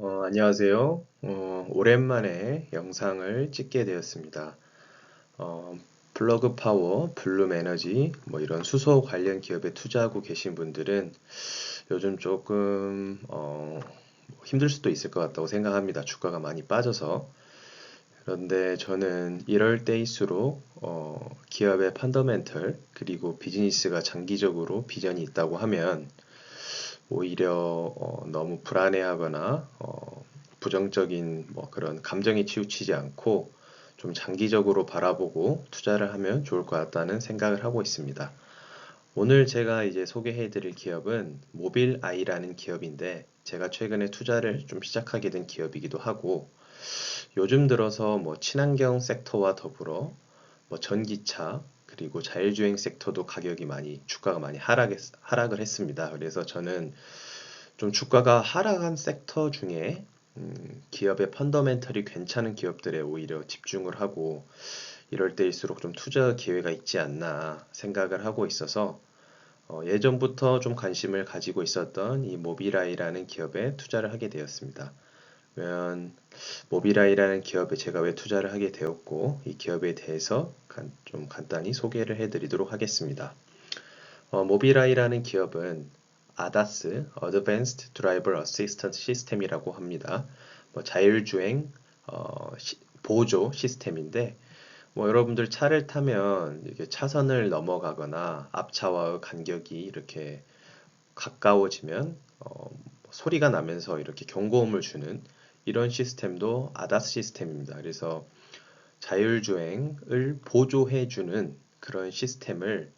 안녕하세요. 오랜만에 영상을 찍게 되었습니다. 플러그 파워, 블룸 에너지, 뭐 이런 수소 관련 기업에 투자하고 계신 분들은 요즘 조금 힘들 수도 있을 것 같다고 생각합니다. 주가가 많이 빠져서. 그런데 저는 이럴 때일수록 기업의 펀더멘털 그리고 비즈니스가 장기적으로 비전이 있다고 하면 오히려 너무 불안해하거나 부정적인 뭐 그런 감정에 치우치지 않고 좀 장기적으로 바라보고 투자를 하면 좋을 것 같다는 생각을 하고 있습니다. 오늘 제가 이제 소개해 드릴 기업은 모빌아이라는 기업인데 제가 최근에 투자를 좀 시작하게 된 기업이기도 하고 요즘 들어서 뭐 친환경 섹터와 더불어 뭐 전기차 그리고 자율주행 섹터도 가격이 많이 주가가 많이 하락을 했습니다. 그래서 저는 좀 주가가 하락한 섹터 중에 기업의 펀더멘털이 괜찮은 기업들에 오히려 집중을 하고 이럴 때일수록 좀 투자 기회가 있지 않나 생각을 하고 있어서 예전부터 좀 관심을 가지고 있었던 이 모빌아이라는 기업에 투자를 하게 되었습니다. 그러면 모빌아이라는 기업에 제가 왜 투자를 하게 되었고 이 기업에 대해서 좀 간단히 소개를 해드리도록 하겠습니다. 모빌아이라는 기업은 ADAS, Advanced Driver Assistance System이라고 합니다. 뭐 자율주행 보조 시스템인데 뭐 여러분들 차를 타면 이렇게 차선을 넘어가거나 앞차와의 간격이 이렇게 가까워지면 소리가 나면서 이렇게 경고음을 주는 이런 시스템도 ADAS 시스템입니다. 그래서 자율주행을 보조해주는 그런 시스템을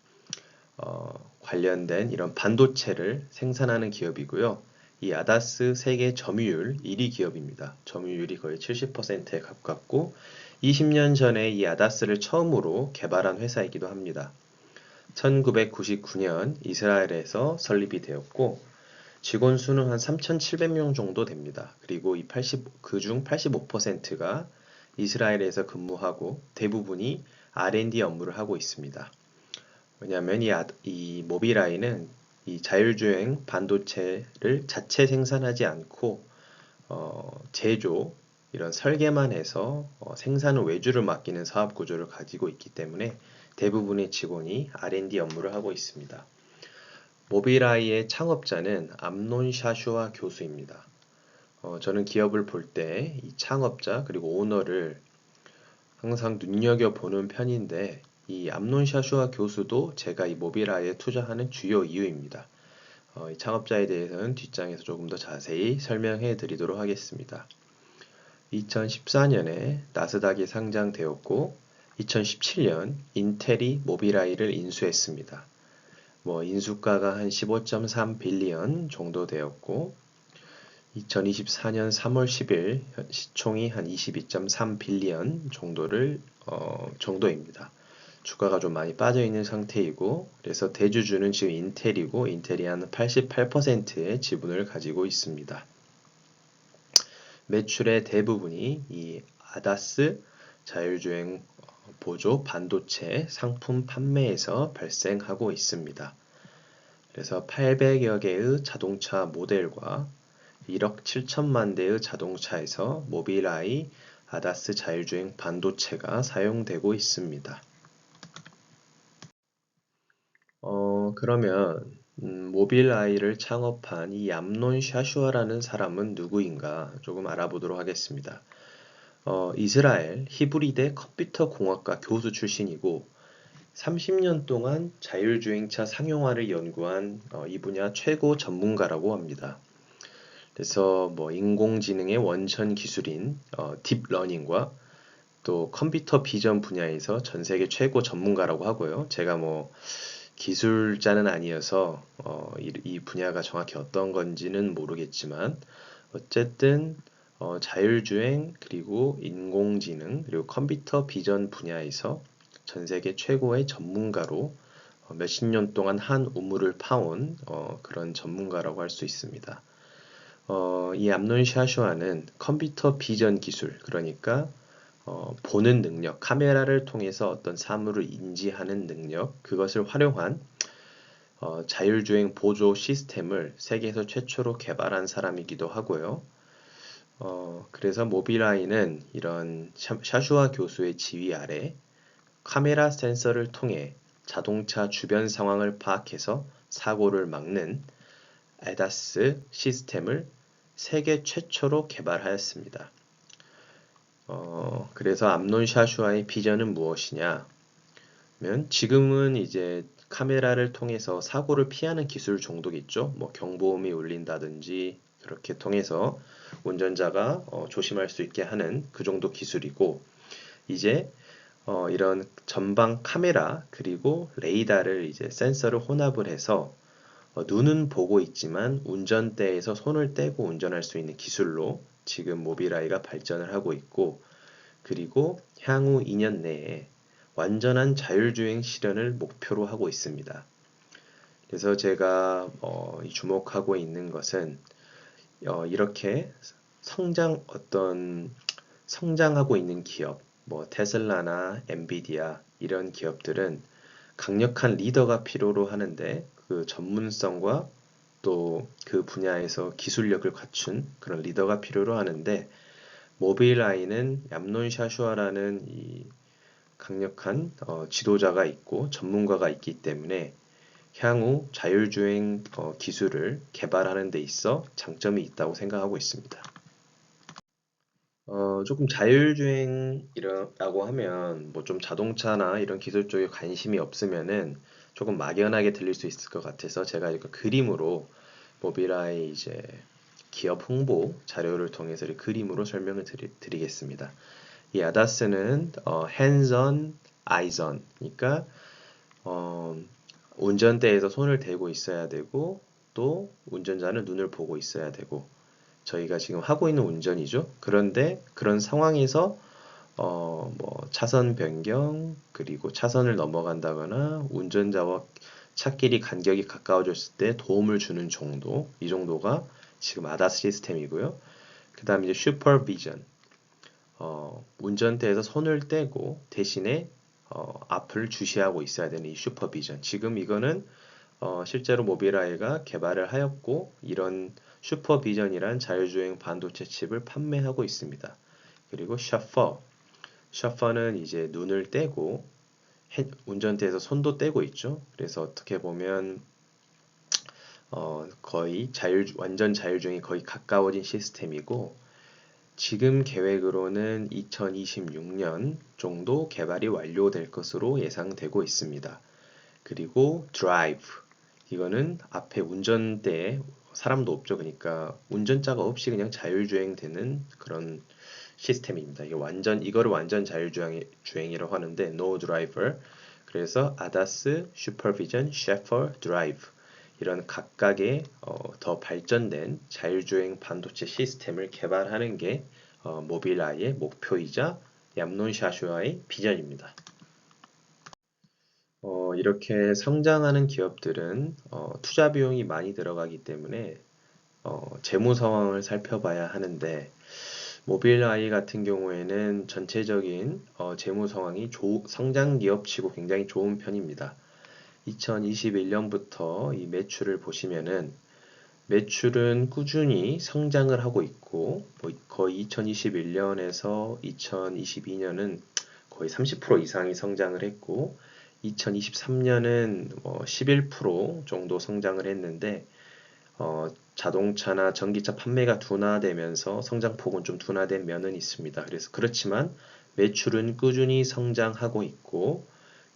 관련된 이런 반도체를 생산하는 기업이고요. 이 아다스 세계 점유율 1위 기업입니다. 점유율이 거의 70%에 가깝고 20년 전에 이 아다스를 처음으로 개발한 회사이기도 합니다. 1999년 이스라엘에서 설립이 되었고 직원 수는 한 3,700명 정도 됩니다. 그리고 그중 85%가 이스라엘에서 근무하고 대부분이 R&D 업무를 하고 있습니다. 왜냐하면 이 모빌아이는 이 자율주행 반도체를 자체 생산하지 않고 제조 이런 설계만 해서 생산은 외주를 맡기는 사업 구조를 가지고 있기 때문에 대부분의 직원이 R&D 업무를 하고 있습니다. 모빌아이의 창업자는 암논 샤슈아 교수입니다. 저는 기업을 볼 때 이 창업자 그리고 오너를 항상 눈여겨보는 편인데 이 암논 샤슈아 교수도 제가 이 모빌아이에 투자하는 주요 이유입니다. 이 창업자에 대해서는 뒷장에서 조금 더 자세히 설명해 드리도록 하겠습니다. 2014년에 나스닥에 상장되었고 2017년 인텔이 모빌아이를 인수했습니다. 뭐 인수가가 한 15.3 빌리언 정도 되었고 2024년 3월 10일 시총이 한 22.3 빌리언 정도입니다. 주가가 좀 많이 빠져 있는 상태이고 그래서 대주주는 지금 인텔이고 인텔이 한 88%의 지분을 가지고 있습니다. 매출의 대부분이 이 아다스 자율주행 보조 반도체 상품 판매에서 발생하고 있습니다. 그래서 800여 개의 자동차 모델과 1억 7천만 대의 자동차에서 모빌아이 아다스 자율주행 반도체가 사용되고 있습니다. 그러면 모빌아이를 창업한 이 암논 샤슈아라는 사람은 누구인가 조금 알아보도록 하겠습니다. 이스라엘 히브리대 컴퓨터 공학과 교수 출신이고 30년 동안 자율주행차 상용화를 연구한 이 분야 최고 전문가라고 합니다. 그래서 뭐 인공지능의 원천 기술인 딥러닝과 또 컴퓨터 비전 분야에서 전 세계 최고 전문가라고 하고요. 제가 뭐 기술자는 아니어서 이 분야가 정확히 어떤 건지는 모르겠지만 어쨌든 자율주행 그리고 인공지능 그리고 컴퓨터 비전 분야에서 전 세계 최고의 전문가로 몇십 년 동안 한 우물을 파온 그런 전문가라고 할 수 있습니다. 이 암논 샤슈아는 컴퓨터 비전 기술, 그러니까 보는 능력, 카메라를 통해서 어떤 사물을 인지하는 능력, 그것을 활용한 자율주행 보조 시스템을 세계에서 최초로 개발한 사람이기도 하고요. 그래서 모빌아이는 이런 샤슈아 교수의 지휘 아래 카메라 센서를 통해 자동차 주변 상황을 파악해서 사고를 막는 ADAS 시스템을 세계 최초로 개발하였습니다. 그래서 암논 샤슈아의 비전은 무엇이냐? 면 지금은 이제 카메라를 통해서 사고를 피하는 기술 정도겠죠. 뭐 경보음이 울린다든지 그렇게 통해서 운전자가 조심할 수 있게 하는 그 정도 기술이고 이제 이런 전방 카메라 그리고 레이더를 이제 센서를 혼합을 해서 눈은 보고 있지만 운전대에서 손을 떼고 운전할 수 있는 기술로 지금 모빌아이가 발전을 하고 있고 그리고 향후 2년 내에 완전한 자율주행 실현을 목표로 하고 있습니다. 그래서 제가 주목하고 있는 것은 이렇게 성장하고 있는 기업, 뭐 테슬라나 엔비디아 이런 기업들은 강력한 리더가 필요로 하는데 그 전문성과 또 그 분야에서 기술력을 갖춘 그런 리더가 필요로 하는데 모빌아이는 얌논 샤슈아라는 이 강력한 지도자가 있고 전문가가 있기 때문에 향후 자율주행 기술을 개발하는 데 있어 장점이 있다고 생각하고 있습니다. 조금 자율주행이라고 하면 뭐 좀 자동차나 이런 기술 쪽에 관심이 없으면은 조금 막연하게 들릴 수 있을 것 같아서 제가 이거 그림으로 모빌아이 이제 기업 홍보 자료를 통해서 그림으로 설명을 드리겠습니다. 이 아다스는 hands on, eyes on. 그러니까 어, 운전대에서 손을 대고 있어야 되고 또 운전자는 눈을 보고 있어야 되고 저희가 지금 하고 있는 운전이죠. 그런데 그런 상황에서 뭐 차선 변경 그리고 차선을 넘어간다거나 운전자와 차끼리 간격이 가까워졌을 때 도움을 주는 정도 이 정도가 지금 아다스 시스템이고요. 그 다음에 이제 슈퍼비전 운전대에서 손을 떼고 대신에 앞을 주시하고 있어야 되는 이 슈퍼비전. 지금 이거는 실제로 모빌아이가 개발을 하였고 이런 슈퍼비전이란 자율주행 반도체 칩을 판매하고 있습니다. 그리고 셔퍼는 이제 눈을 떼고 운전대에서 손도 떼고 있죠. 그래서 어떻게 보면 거의 완전 자율주행이 거의 가까워진 시스템이고 지금 계획으로는 2026년 정도 개발이 완료될 것으로 예상되고 있습니다. 그리고 드라이브 이거는 앞에 운전대에 사람도 없죠. 그러니까 운전자가 없이 그냥 자율주행 되는 그런 시스템입니다. 이거를 완전 자율주행이라고 하는데 no driver. 그래서 ADAS, 슈퍼비전, 셰퍼, 드라이브 이런 각각의 더 발전된 자율주행 반도체 시스템을 개발하는 게 모빌아이의 목표이자 얌논 샤슈아의 비전입니다. 이렇게 성장하는 기업들은 투자 비용이 많이 들어가기 때문에 재무 상황을 살펴봐야 하는데 모빌아이 같은 경우에는 전체적인 재무 상황이 성장 기업치고 굉장히 좋은 편입니다. 2021년부터 이 매출을 보시면은 매출은 꾸준히 성장을 하고 있고 거의 2021년에서 2022년은 거의 30% 이상이 성장을 했고 2023년은 11% 정도 성장을 했는데 자동차나 전기차 판매가 둔화되면서 성장폭은 좀 둔화된 면은 있습니다. 그래서 그렇지만 매출은 꾸준히 성장하고 있고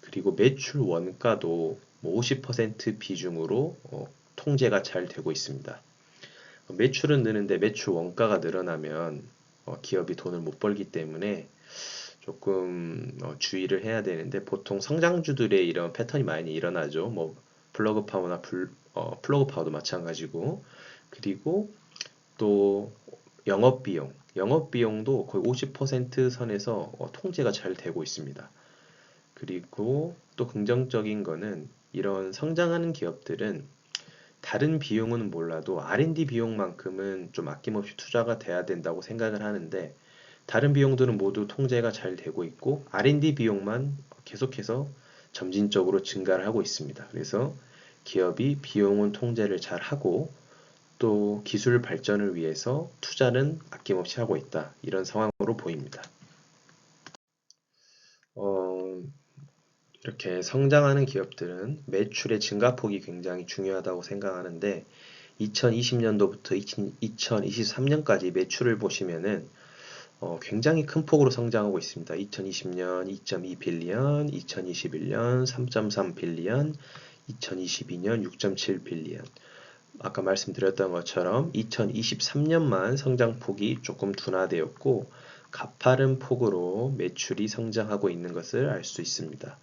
그리고 매출 원가도 50% 비중으로 통제가 잘 되고 있습니다. 매출은 느는데 매출 원가가 늘어나면 기업이 돈을 못 벌기 때문에 조금 주의를 해야 되는데 보통 성장주들의 이런 패턴이 많이 일어나죠. 뭐 플러그 파워도 마찬가지고 그리고 또 영업비용도 거의 50% 선에서 통제가 잘 되고 있습니다. 그리고 또 긍정적인 거는 이런 성장하는 기업들은 다른 비용은 몰라도 R&D 비용만큼은 좀 아낌없이 투자가 돼야 된다고 생각을 하는데 다른 비용들은 모두 통제가 잘 되고 있고 R&D 비용만 계속해서 점진적으로 증가를 하고 있습니다. 그래서 기업이 비용은 통제를 잘 하고 또 기술 발전을 위해서 투자는 아낌없이 하고 있다. 이런 상황으로 보입니다. 어, 이렇게 성장하는 기업들은 매출의 증가폭이 굉장히 중요하다고 생각하는데 2020년도부터 2023년까지 매출을 보시면은 굉장히 큰 폭으로 성장하고 있습니다. 2020년 2.2 빌리언, 2021년 3.3 빌리언, 2022년 6.7 빌리언. 아까 말씀드렸던 것처럼 2023년만 성장폭이 조금 둔화되었고 가파른 폭으로 매출이 성장하고 있는 것을 알 수 있습니다.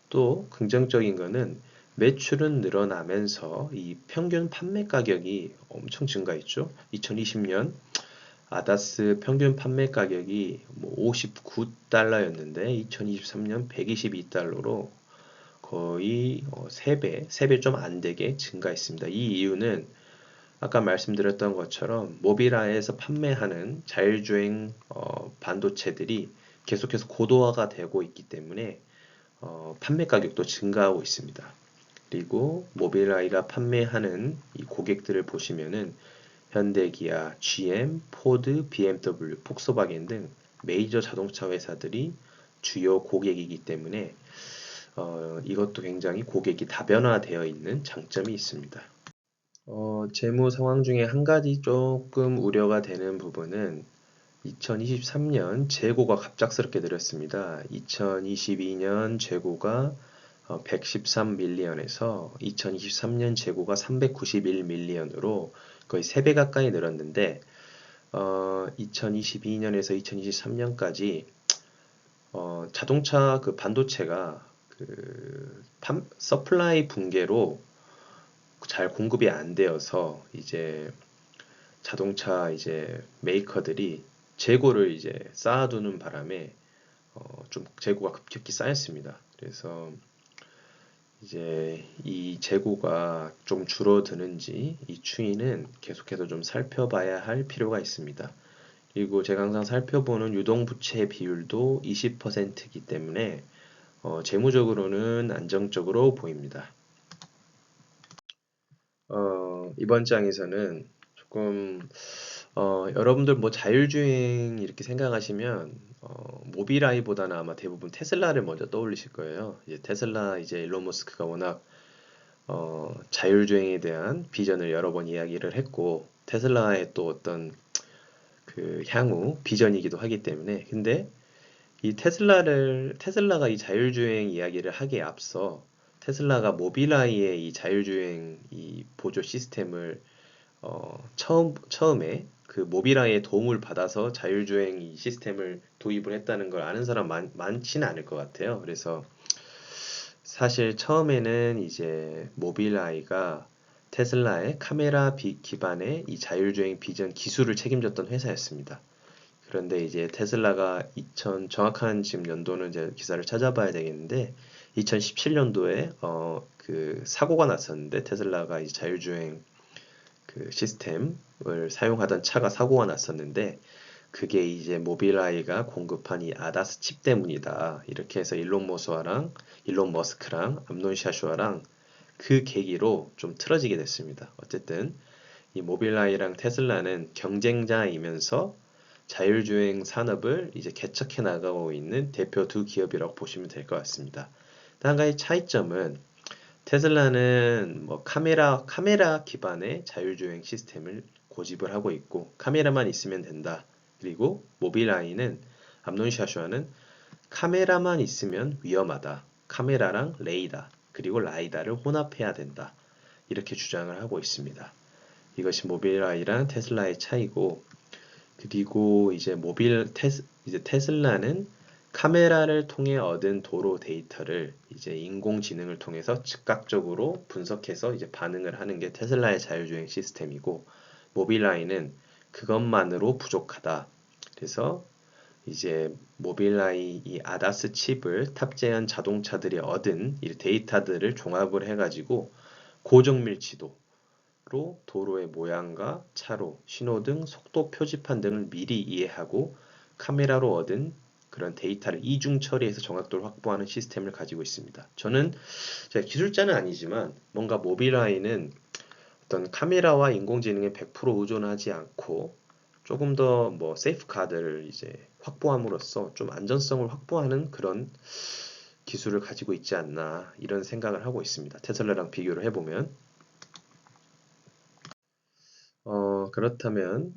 또 긍정적인 거는 매출은 늘어나면서 이 평균 판매 가격이 엄청 증가했죠. 2020년 아다스 평균 판매 가격이 59달러였는데 2023년 122달러로 거의 3배 좀 안 되게 증가했습니다. 이 이유는 아까 말씀드렸던 것처럼 모빌아이에서 판매하는 자율주행 반도체들이 계속해서 고도화가 되고 있기 때문에 판매 가격도 증가하고 있습니다. 그리고 모빌아이가 판매하는 이 고객들을 보시면은 현대기아, GM, 포드, BMW, 폭스바겐 등 메이저 자동차 회사들이 주요 고객이기 때문에 이것도 굉장히 고객이 다변화되어 있는 장점이 있습니다. 재무 상황 중에 한 가지 조금 우려가 되는 부분은 2023년 재고가 갑작스럽게 늘었습니다. 2022년 재고가 113밀리언에서 2023년 재고가 391밀리언으로 거의 3배 가까이 늘었는데 2022년에서 2023년까지 자동차 그 반도체가 서플라이 붕괴로 잘 공급이 안 되어서 이제 자동차 이제 메이커들이 재고를 이제 쌓아두는 바람에 좀 재고가 급격히 쌓였습니다. 그래서 이제 이 재고가 좀 줄어드는지 이 추이는 계속해서 좀 살펴봐야 할 필요가 있습니다. 그리고 제가 항상 살펴보는 유동부채 비율도 20%이기 때문에 재무적으로는 안정적으로 보입니다. 이번 장에서는 조금 여러분들 뭐 자율주행 이렇게 생각하시면 모빌아이보다는 아마 대부분 테슬라를 먼저 떠올리실 거예요. 이제 테슬라 이제 일론 머스크가 워낙 자율주행에 대한 비전을 여러 번 이야기를 했고 테슬라의 또 어떤 그 향후 비전이기도 하기 때문에 근데 이 테슬라가 이 자율주행 이야기를 하기에 앞서 테슬라가 모빌아이의 이 자율주행 이 보조 시스템을 처음에 그 모빌아이의 도움을 받아서 자율주행 이 시스템을 도입을 했다는 걸 아는 사람 많지는 않을 것 같아요. 그래서 사실 처음에는 이제 모빌아이가 테슬라의 카메라 기반의 이 자율주행 비전 기술을 책임졌던 회사였습니다. 그런데 이제 테슬라가 정확한 지금 연도는 이제 기사를 찾아봐야 되겠는데 2017년도에 그 사고가 났었는데 테슬라가 이제 자율주행 그 시스템을 사용하던 차가 사고가 났었는데 그게 이제 모빌아이가 공급한 이 아다스 칩 때문이다. 이렇게 해서 일론 머스크랑 암논 샤슈아랑 그 계기로 좀 틀어지게 됐습니다. 어쨌든 이 모빌아이랑 테슬라는 경쟁자이면서 자율주행 산업을 이제 개척해 나가고 있는 대표 두 기업이라고 보시면 될 것 같습니다. 한 가지 차이점은 테슬라는 뭐 카메라 기반의 자율주행 시스템을 고집을 하고 있고 카메라만 있으면 된다. 그리고 모빌아이는 암논 샤슈아는 카메라만 있으면 위험하다. 카메라랑 레이더 그리고 라이다를 혼합해야 된다. 이렇게 주장을 하고 있습니다. 이것이 모빌아이랑 테슬라의 차이고 그리고 이제 테슬라는 카메라를 통해 얻은 도로 데이터를 이제 인공지능을 통해서 즉각적으로 분석해서 이제 반응을 하는 게 테슬라의 자율주행 시스템이고 모빌아이는 그것만으로 부족하다. 그래서 이제 모빌아이 이 아다스 칩을 탑재한 자동차들이 얻은 이 데이터들을 종합을 해가지고 고정밀지도 로 도로의 모양과 차로, 신호등, 속도 표지판 등을 미리 이해하고 카메라로 얻은 그런 데이터를 이중 처리해서 정확도를 확보하는 시스템을 가지고 있습니다. 저는 제가 기술자는 아니지만 뭔가 모빌아이는 어떤 카메라와 인공지능에 100% 의존하지 않고 조금 더 뭐 세이프 가드를 이제 확보함으로써 좀 안전성을 확보하는 그런 기술을 가지고 있지 않나 이런 생각을 하고 있습니다. 테슬라랑 비교를 해보면. 그렇다면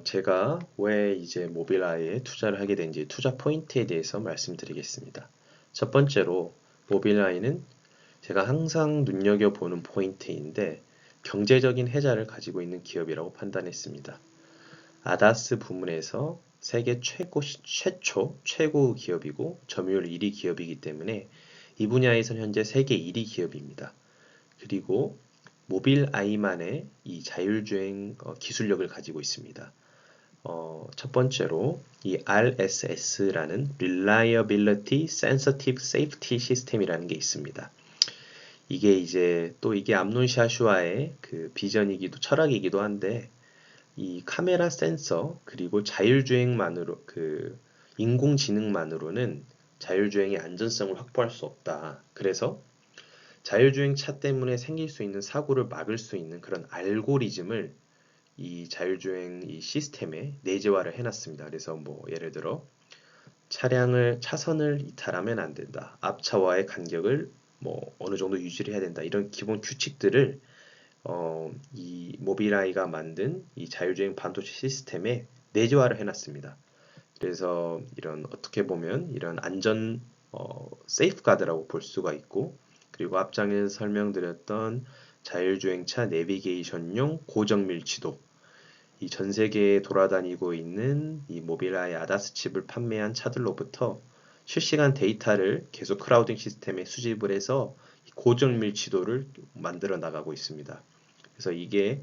제가 왜 이제 모빌아이에 투자를 하게 된지 투자 포인트에 대해서 말씀드리겠습니다. 첫 번째로 모빌아이는 제가 항상 눈여겨보는 포인트인데 경제적인 혜자를 가지고 있는 기업이라고 판단했습니다. 아다스 부문에서 세계 최고 기업이고 점유율 1위 기업이기 때문에 이 분야에선 현재 세계 1위 기업입니다. 그리고 모빌아이만의 이 자율주행 기술력을 가지고 있습니다. 첫 번째로 이 RSS라는 Reliability Sensitive Safety System이라는 게 있습니다. 이게 이제 또 이게 암논 샤슈아의 그 비전이기도 철학이기도 한데 이 카메라 센서 그리고 자율주행만으로 그 인공지능만으로는 자율주행의 안전성을 확보할 수 없다. 그래서 자율주행 차 때문에 생길 수 있는 사고를 막을 수 있는 그런 알고리즘을 이 자율주행 이 시스템에 내재화를 해놨습니다. 그래서 뭐 예를 들어 차선을 이탈하면 안 된다. 앞차와의 간격을 뭐 어느 정도 유지를 해야 된다. 이런 기본 규칙들을 이 모빌아이가 만든 이 자율주행 반도체 시스템에 내재화를 해놨습니다. 그래서 이런 어떻게 보면 이런 안전 세이프가드라고 볼 수가 있고 그리고 앞장에서 설명드렸던 자율주행차 내비게이션용 고정밀 지도 이 전 세계에 돌아다니고 있는 이 모빌아이 아다스 칩을 판매한 차들로부터 실시간 데이터를 계속 크라우딩 시스템에 수집을 해서 고정밀 지도를 만들어 나가고 있습니다. 그래서 이게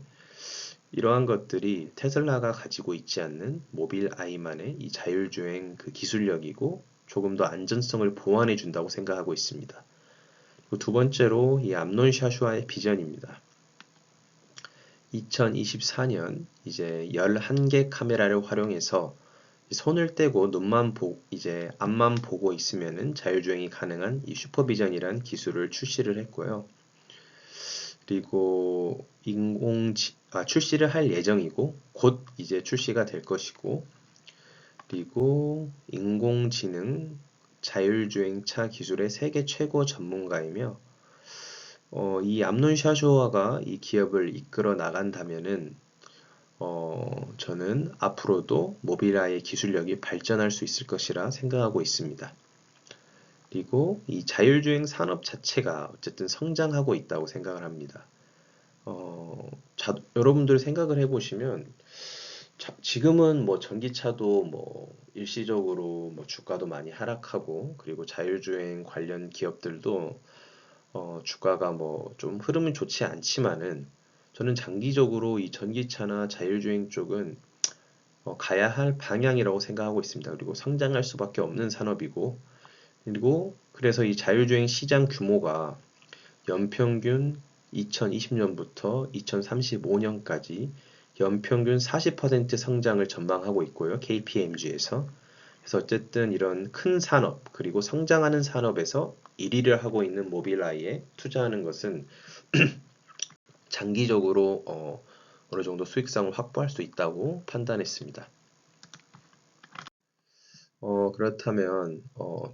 이러한 것들이 테슬라가 가지고 있지 않는 모빌아이만의 이 자율주행 그 기술력이고 조금 더 안전성을 보완해 준다고 생각하고 있습니다. 그리고 두 번째로 이 암논 샤슈아의 비전입니다. 2024년 이제 11개 카메라를 활용해서 손을 떼고 이제 앞만 보고 있으면은 자율주행이 가능한 이 슈퍼비전이라는 기술을 출시를 했고요. 그리고 출시를 할 예정이고 곧 이제 출시가 될 것이고 그리고 인공지능 자율주행차 기술의 세계 최고 전문가이며 이 암논 샤쇼아가 이 기업을 이끌어 나간다면은 저는 앞으로도 모빌아이의 기술력이 발전할 수 있을 것이라 생각하고 있습니다. 그리고 이 자율주행 산업 자체가 어쨌든 성장하고 있다고 생각을 합니다. 여러분들 생각을 해보시면 지금은 뭐 전기차도 뭐 일시적으로 뭐 주가도 많이 하락하고 그리고 자율주행 관련 기업들도 주가가 뭐 좀 흐름이 좋지 않지만은 저는 장기적으로 이 전기차나 자율주행 쪽은 가야 할 방향이라고 생각하고 있습니다. 그리고 성장할 수밖에 없는 산업이고 그리고 그래서 이 자율주행 시장 규모가 연평균 2020년부터 2035년까지 연평균 40% 성장을 전망하고 있고요. KPMG에서. 그래서 어쨌든 이런 큰 산업 그리고 성장하는 산업에서 1위를 하고 있는 모빌아이에 투자하는 것은 장기적으로 어느 정도 수익성을 확보할 수 있다고 판단했습니다. 그렇다면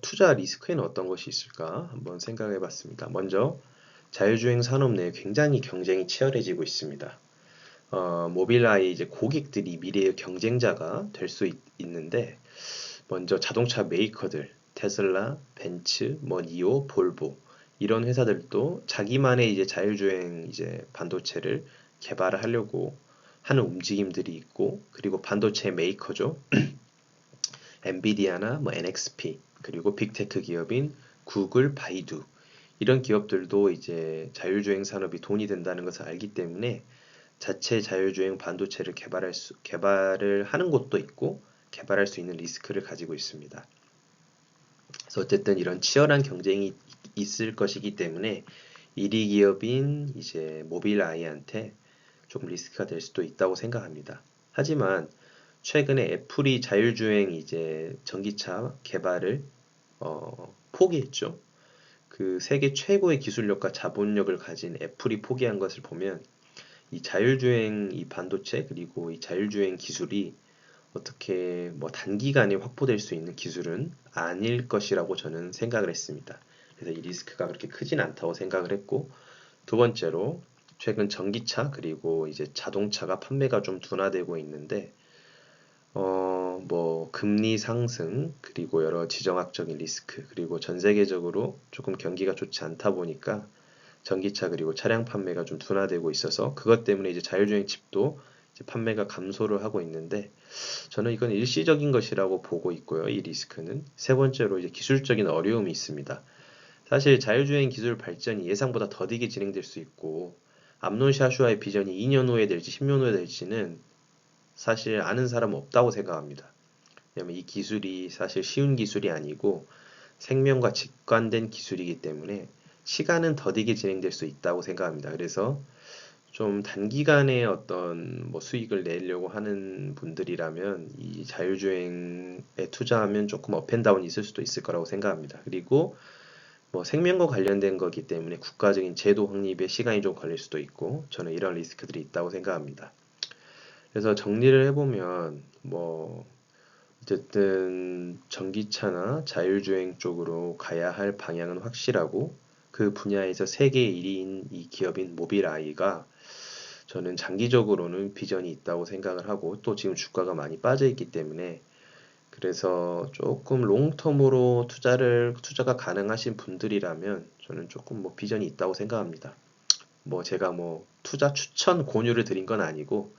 투자 리스크에는 어떤 것이 있을까 한번 생각해 봤습니다. 먼저 자율주행 산업 내에 굉장히 경쟁이 치열해지고 있습니다. 모빌아이 이제 고객들이 미래의 경쟁자가 될 수 있는데 먼저 자동차 메이커들 테슬라, 벤츠, 뭐 니오, 볼보 이런 회사들도 자기만의 이제 자율주행 이제 반도체를 개발을 하려고 하는 움직임들이 있고 그리고 반도체 메이커죠. 엔비디아나 뭐 NXP 그리고 빅테크 기업인 구글, 바이두 이런 기업들도 이제 자율주행 산업이 돈이 된다는 것을 알기 때문에 자체 자율주행 반도체를 개발을 하는 곳도 있고 개발할 수 있는 리스크를 가지고 있습니다. 그래서 어쨌든 이런 치열한 경쟁이 있을 것이기 때문에 1위 기업인 이제 모빌아이한테 조금 리스크가 될 수도 있다고 생각합니다. 하지만 최근에 애플이 자율주행 이제 전기차 개발을 포기했죠. 그 세계 최고의 기술력과 자본력을 가진 애플이 포기한 것을 보면 이 자율주행 이 반도체 그리고 이 자율주행 기술이 어떻게 뭐 단기간에 확보될 수 있는 기술은 아닐 것이라고 저는 생각을 했습니다. 그래서 이 리스크가 그렇게 크진 않다고 생각을 했고, 두 번째로 최근 전기차 그리고 이제 자동차가 판매가 좀 둔화되고 있는데, 뭐 금리 상승 그리고 여러 지정학적인 리스크 그리고 전 세계적으로 조금 경기가 좋지 않다 보니까 전기차 그리고 차량 판매가 좀 둔화되고 있어서 그것 때문에 이제 자율주행 칩도 이제 판매가 감소를 하고 있는데, 저는 이건 일시적인 것이라고 보고 있고요. 이 리스크는. 세 번째로 이제 기술적인 어려움이 있습니다. 사실 자율주행 기술 발전이 예상보다 더디게 진행될 수 있고, 암론 샤슈아의 비전이 2년 후에 될지 10년 후에 될지는 사실 아는 사람 없다고 생각합니다. 왜냐면 이 기술이 사실 쉬운 기술이 아니고 생명과 직관된 기술이기 때문에 시간은 더디게 진행될 수 있다고 생각합니다. 그래서 좀 단기간에 어떤 뭐 수익을 내려고 하는 분들이라면 이 자율주행에 투자하면 조금 업앤다운이 있을 수도 있을 거라고 생각합니다. 그리고 뭐 생명과 관련된 거기 때문에 국가적인 제도 확립에 시간이 좀 걸릴 수도 있고, 저는 이런 리스크들이 있다고 생각합니다. 그래서 정리를 해보면 뭐 어쨌든 전기차나 자율주행 쪽으로 가야 할 방향은 확실하고, 그 분야에서 세계 1위인 이 기업인 모빌아이가 저는 장기적으로는 비전이 있다고 생각을 하고, 또 지금 주가가 많이 빠져 있기 때문에 그래서 조금 롱텀으로 투자가 가능하신 분들이라면 저는 조금 뭐 비전이 있다고 생각합니다. 뭐 제가 뭐 투자 추천 권유를 드린 건 아니고,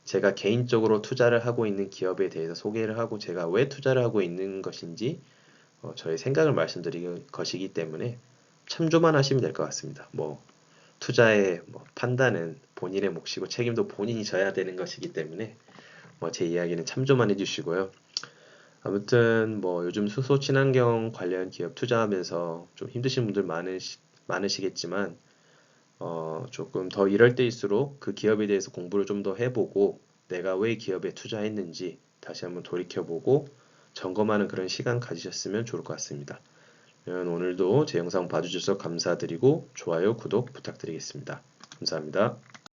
제가 개인적으로 투자를 하고 있는 기업에 대해서 소개를 하고 제가 왜 투자를 하고 있는 것인지 저의 생각을 말씀드린 것이기 때문에 참조만 하시면 될 것 같습니다. 뭐 투자의 뭐 판단은 본인의 몫이고 책임도 본인이 져야 되는 것이기 때문에 뭐 제 이야기는 참조만 해주시고요. 아무튼 뭐 요즘 수소 친환경 관련 기업 투자하면서 좀 힘드신 분들 많으시겠지만 조금 더 이럴 때일수록 그 기업에 대해서 공부를 좀 더 해보고 내가 왜 기업에 투자했는지 다시 한번 돌이켜보고 점검하는 그런 시간 가지셨으면 좋을 것 같습니다. 그러면 오늘도 제 영상 봐주셔서 감사드리고 좋아요, 구독 부탁드리겠습니다. 감사합니다.